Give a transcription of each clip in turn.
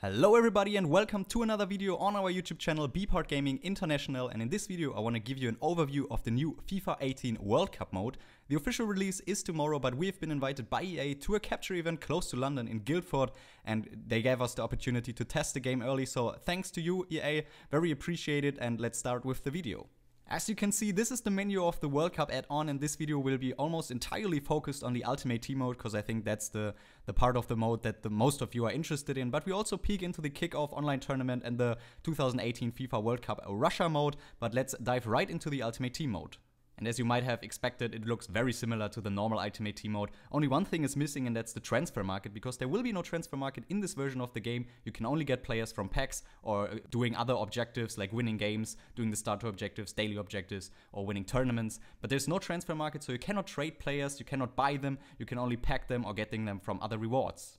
Hello everybody and welcome to another video on our YouTube channel bPartGaming International, and in this video I want to give you an overview of the new FIFA 18 World Cup mode. The official release is tomorrow, but we've been invited by EA to a capture event close to London in Guildford, and they gave us the opportunity to test the game early, so thanks to you EA, very appreciated, and let's start with the video. As you can see, this is the menu of the World Cup add-on, and this video will be almost entirely focused on the Ultimate Team mode, because I think that's the part of the mode that the most of you are interested in. But we also peek into the Kickoff online tournament and the 2018 FIFA World Cup Russia mode, but let's dive right into the Ultimate Team mode. And as you might have expected, it looks very similar to the normal Ultimate Team mode. Only one thing is missing, and that's the transfer market, because there will be no transfer market in this version of the game. You can only get players from packs or doing other objectives like winning games, doing the starter objectives, daily objectives, or winning tournaments. But there's no transfer market, so you cannot trade players, you cannot buy them, you can only pack them or getting them from other rewards.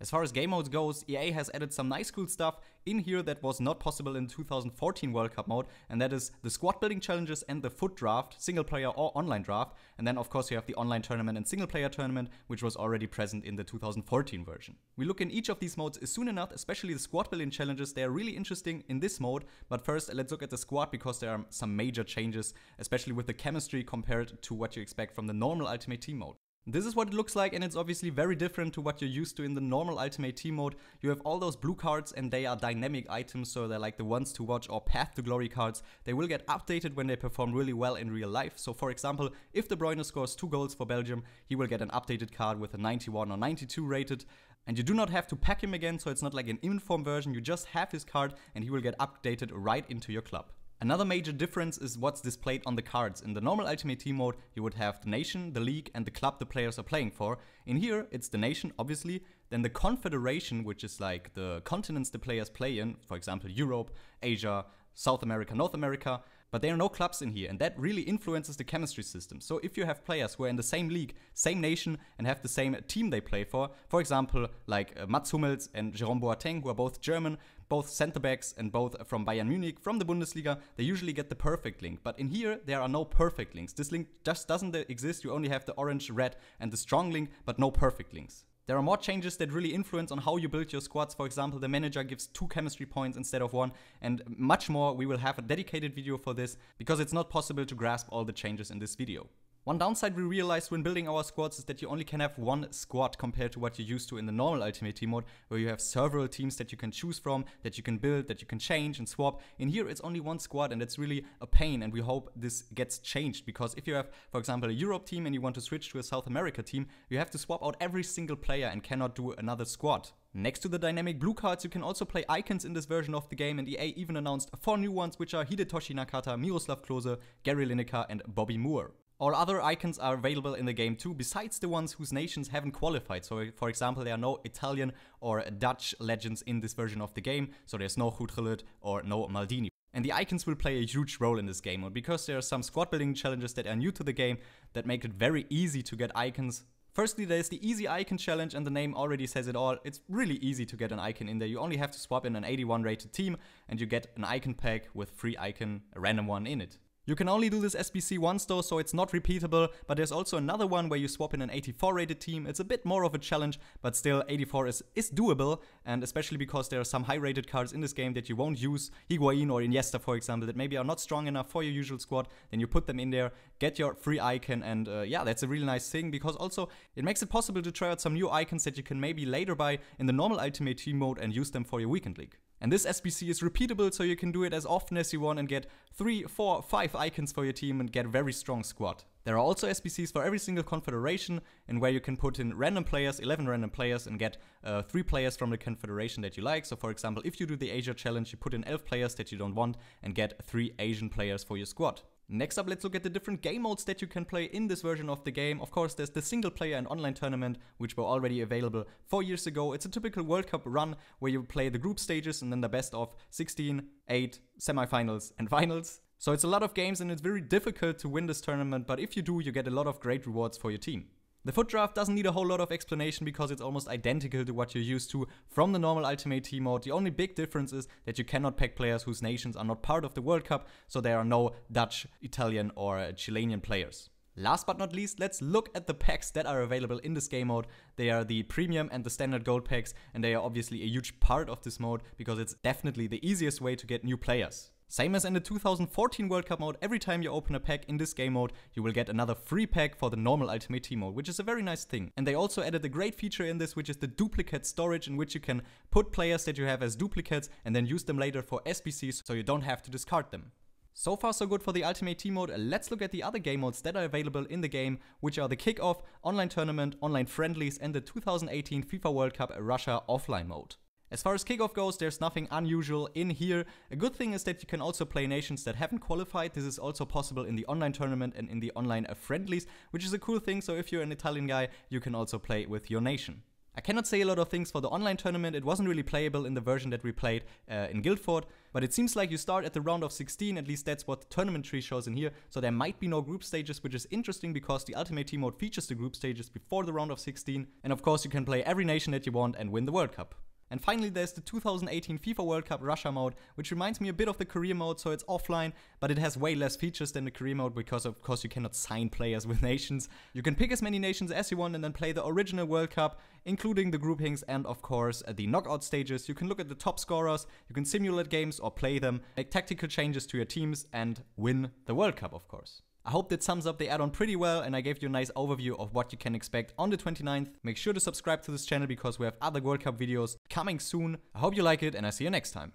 As far as game modes goes, EA has added some nice cool stuff in here that was not possible in 2014 World Cup mode, and that is the squad building challenges and the FUT draft, single player or online draft, and then of course you have the online tournament and single player tournament, which was already present in the 2014 version. We look in each of these modes soon enough, especially the squad building challenges. They are really interesting in this mode, but first let's look at the squad, because there are some major changes, especially with the chemistry compared to what you expect from the normal Ultimate Team mode. This is what it looks like, and it's obviously very different to what you're used to in the normal Ultimate Team mode. You have all those blue cards, and they are dynamic items, so they're like the ones to watch or Path to Glory cards. They will get updated when they perform really well in real life. So for example, if De Bruyne scores 2 goals for Belgium, he will get an updated card with a 91 or 92 rated. And you do not have to pack him again, so it's not like an inform version. You just have his card and he will get updated right into your club. Another major difference is what's displayed on the cards. In the normal Ultimate Team mode, you would have the nation, the league, and the club the players are playing for. In here, it's the nation, obviously, then the confederation, which is like the continents the players play in, for example, Europe, Asia, South America, North America, but there are no clubs in here, and that really influences the chemistry system. So if you have players who are in the same league, same nation, and have the same team they play for example, like Mats Hummels and Jerome Boateng, who are both German, both center-backs and both from Bayern Munich, from the Bundesliga, they usually get the perfect link. But in here, there are no perfect links. This link just doesn't exist. You only have the orange, red, and the strong link, but no perfect links. There are more changes that really influence on how you build your squads. For example, the manager gives 2 chemistry points instead of 1, and much more. We will have a dedicated video for this, because it's not possible to grasp all the changes in this video. One downside we realized when building our squads is that you only can have one squad compared to what you're used to in the normal Ultimate Team mode, where you have several teams that you can choose from, that you can build, that you can change and swap. In here it's only one squad, and it's really a pain, and we hope this gets changed, because if you have, for example, a Europe team and you want to switch to a South America team, you have to swap out every single player and cannot do another squad. Next to the dynamic blue cards, you can also play icons in this version of the game, and EA even announced 4 new ones, which are Hidetoshi Nakata, Miroslav Klose, Gary Lineker, and Bobby Moore. All other icons are available in the game too, besides the ones whose nations haven't qualified. So for example, there are no Italian or Dutch legends in this version of the game, so there's no Gutgerud or no Maldini. And the icons will play a huge role in this game mode, because there are some squad building challenges that are new to the game that make it very easy to get icons. Firstly, there's the easy icon challenge, and the name already says it all. It's really easy to get an icon in there. You only have to swap in an 81 rated team and you get an icon pack with free icon, a random one in it. You can only do this SBC once though, so it's not repeatable, but there's also another one where you swap in an 84 rated team. It's a bit more of a challenge, but still 84 is doable, and especially because there are some high rated cards in this game that you won't use, Higuain or Iniesta for example, that maybe are not strong enough for your usual squad. Then you put them in there, get your free icon, and yeah, that's a really nice thing, because also it makes it possible to try out some new icons that you can maybe later buy in the normal Ultimate Team mode and use them for your weekend league. And this SBC is repeatable, so you can do it as often as you want and get 3, 4, 5 icons for your team and get a very strong squad. There are also SBCs for every single confederation, and where you can put in random players, 11 random players, and get 3 players from the confederation that you like. So for example, if you do the Asia challenge, you put in 11 players that you don't want and get 3 Asian players for your squad. Next up, let's look at the different game modes that you can play in this version of the game. Of course, there's the single player and online tournament, which were already available 4 years ago. It's a typical World Cup run where you play the group stages and then the best of 16, 8, semifinals and finals. So it's a lot of games, and it's very difficult to win this tournament, but if you do, you get a lot of great rewards for your team. The FUT draft doesn't need a whole lot of explanation, because it's almost identical to what you're used to from the normal Ultimate Team mode. The only big difference is that you cannot pack players whose nations are not part of the World Cup, so there are no Dutch, Italian or Chilean players. Last but not least, let's look at the packs that are available in this game mode. They are the premium and the standard gold packs, and they are obviously a huge part of this mode because it's definitely the easiest way to get new players. Same as in the 2014 World Cup mode, every time you open a pack in this game mode, you will get another free pack for the normal Ultimate Team mode, which is a very nice thing. And they also added a great feature in this, which is the duplicate storage, in which you can put players that you have as duplicates and then use them later for SBCs, so you don't have to discard them. So far so good for the Ultimate Team mode. Let's look at the other game modes that are available in the game, which are the Kickoff, Online Tournament, Online Friendlies, and the 2018 FIFA World Cup Russia Offline mode. As far as Kickoff goes, there's nothing unusual in here. A good thing is that you can also play nations that haven't qualified. This is also possible in the online tournament and in the online friendlies, which is a cool thing. So if you're an Italian guy, you can also play with your nation. I cannot say a lot of things for the online tournament. It wasn't really playable in the version that we played in Guildford, but it seems like you start at the round of 16, at least that's what the tournament tree shows in here, so there might be no group stages, which is interesting because the Ultimate Team mode features the group stages before the round of 16, and of course you can play every nation that you want and win the World Cup. And finally, there's the 2018 FIFA World Cup Russia mode, which reminds me a bit of the career mode, so it's offline, but it has way less features than the career mode because of course you cannot sign players with nations. You can pick as many nations as you want and then play the original World Cup, including the groupings and of course the knockout stages. You can look at the top scorers, you can simulate games or play them, make tactical changes to your teams and win the World Cup, of course. I hope that sums up the add-on pretty well and I gave you a nice overview of what you can expect on the 29th. Make sure to subscribe to this channel because we have other World Cup videos coming soon. I hope you like it and I see you next time.